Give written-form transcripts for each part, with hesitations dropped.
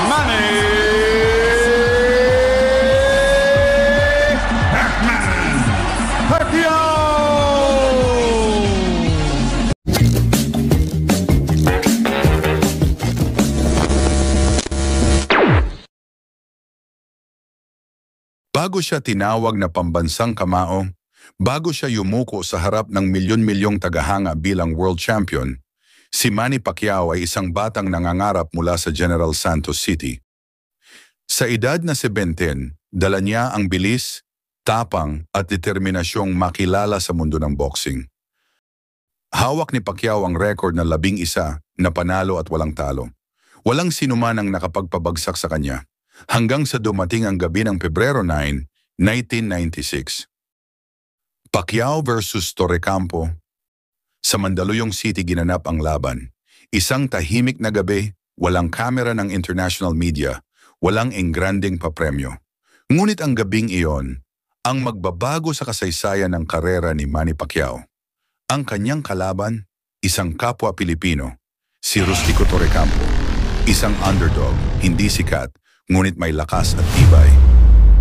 Manny Pacquiao! Bago siya tinawag na pambansang kamao, bago siya yumuko sa harap ng milyon-milyong tagahanga bilang world champion, si Manny Pacquiao ay isang batang nangangarap mula sa General Santos City. Sa edad na 17, dala niya ang bilis, tapang at determinasyong makilala sa mundo ng boxing. Hawak ni Pacquiao ang record na 11 na panalo at walang talo. Walang sinuman ang nakapagpabagsak sa kanya. Hanggang sa dumating ang gabi ng Pebrero 9, 1996. Pacquiao versus Torrecampo. Sa Mandaluyong City ginanap ang laban. Isang tahimik na gabi, walang kamera ng international media, walang engranding papremyo. Ngunit ang gabing iyon, ang magbabago sa kasaysayan ng karera ni Manny Pacquiao. Ang kanyang kalaban, isang kapwa Pilipino, si Rustico Torrecampo. Isang underdog, hindi sikat, ngunit may lakas at tibay.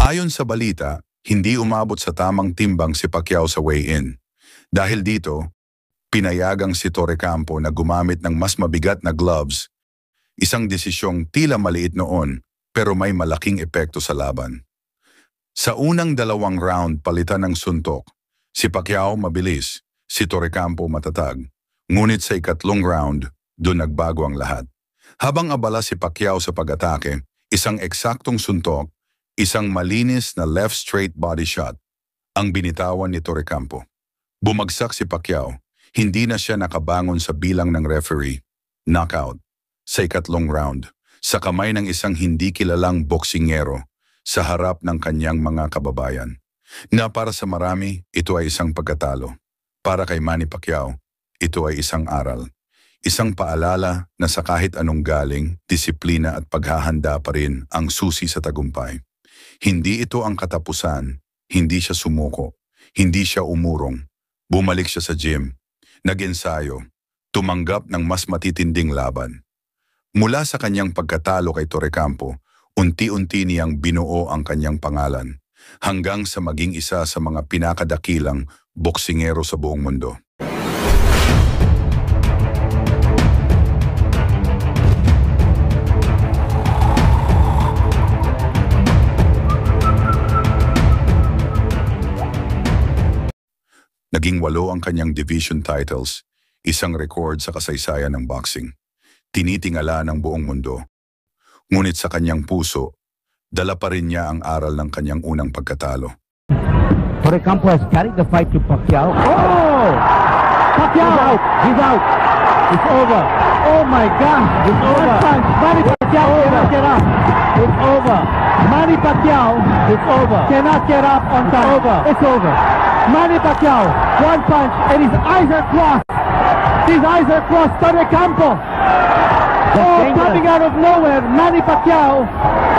Ayon sa balita, hindi umabot sa tamang timbang si Pacquiao sa weigh-in. Dahil dito, pinayagang si Torrecampo na gumamit ng mas mabigat na gloves, isang desisyong tila maliit noon pero may malaking epekto sa laban. Sa unang 2 round palitan ng suntok, si Pacquiao mabilis, si Torrecampo matatag. Ngunit sa ikatlong round, doon nagbago ang lahat. Habang abala si Pacquiao sa pag-atake, isang eksaktong suntok, isang malinis na left straight body shot, ang binitawan ni Torrecampo. Bumagsak si Pacquiao, hindi na siya nakabangon sa bilang ng referee. Knockout. Sa ikatlong round, sa kamay ng isang hindi kilalang boksingero, sa harap ng kanyang mga kababayan. Na para sa marami, ito ay isang pagkatalo. Para kay Manny Pacquiao, ito ay isang aral. Isang paalala na sa kahit anong galing, disiplina at paghahanda pa rin ang susi sa tagumpay. Hindi ito ang katapusan, hindi siya sumuko, hindi siya umurong. Bumalik siya sa gym, nag-ensayo, tumanggap ng mas matitinding laban. Mula sa kanyang pagkatalo kay Torrecampo, unti-unti niyang binuo ang kanyang pangalan, hanggang sa maging isa sa mga pinakadakilang boksingero sa buong mundo. Naging 8 ang kanyang division titles, isang record sa kasaysayan ng boxing. Tinitingala ng buong mundo. Ngunit sa kanyang puso, dala pa rin niya ang aral ng kanyang unang pagkatalo. Torrecampo has carried the fight to Pacquiao. Oh! Pacquiao! He's out! It's over! Oh my God! It's over! Manny Pacquiao cannot get up! It's over! Manny Pacquiao! It's over! Cannot get up on time! It's over! Manny Pacquiao, 1 punch and his eyes are crossed! His eyes are crossed! Torrecampo! Oh, coming out of nowhere, Manny Pacquiao,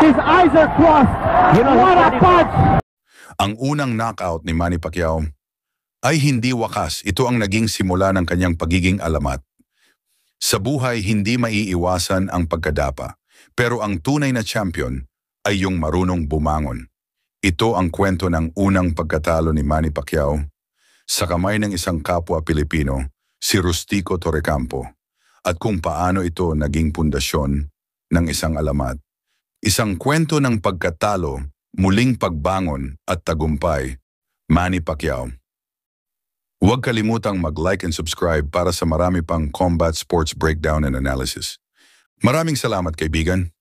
his eyes are crossed! What a punch! Ang unang knockout ni Manny Pacquiao ay hindi wakas. Ito ang naging simula ng kanyang pagiging alamat. Sa buhay, hindi maiiwasan ang pagkadapa. Pero ang tunay na champion ay yung marunong bumangon. Ito ang kwento ng unang pagkatalo ni Manny Pacquiao sa kamay ng isang kapwa Pilipino, si Rustico Torrecampo, at kung paano ito naging pundasyon ng isang alamat. Isang kwento ng pagkatalo, muling pagbangon at tagumpay, Manny Pacquiao. Huwag kalimutang mag-like and subscribe para sa marami pang combat sports breakdown and analysis. Maraming salamat, kaibigan.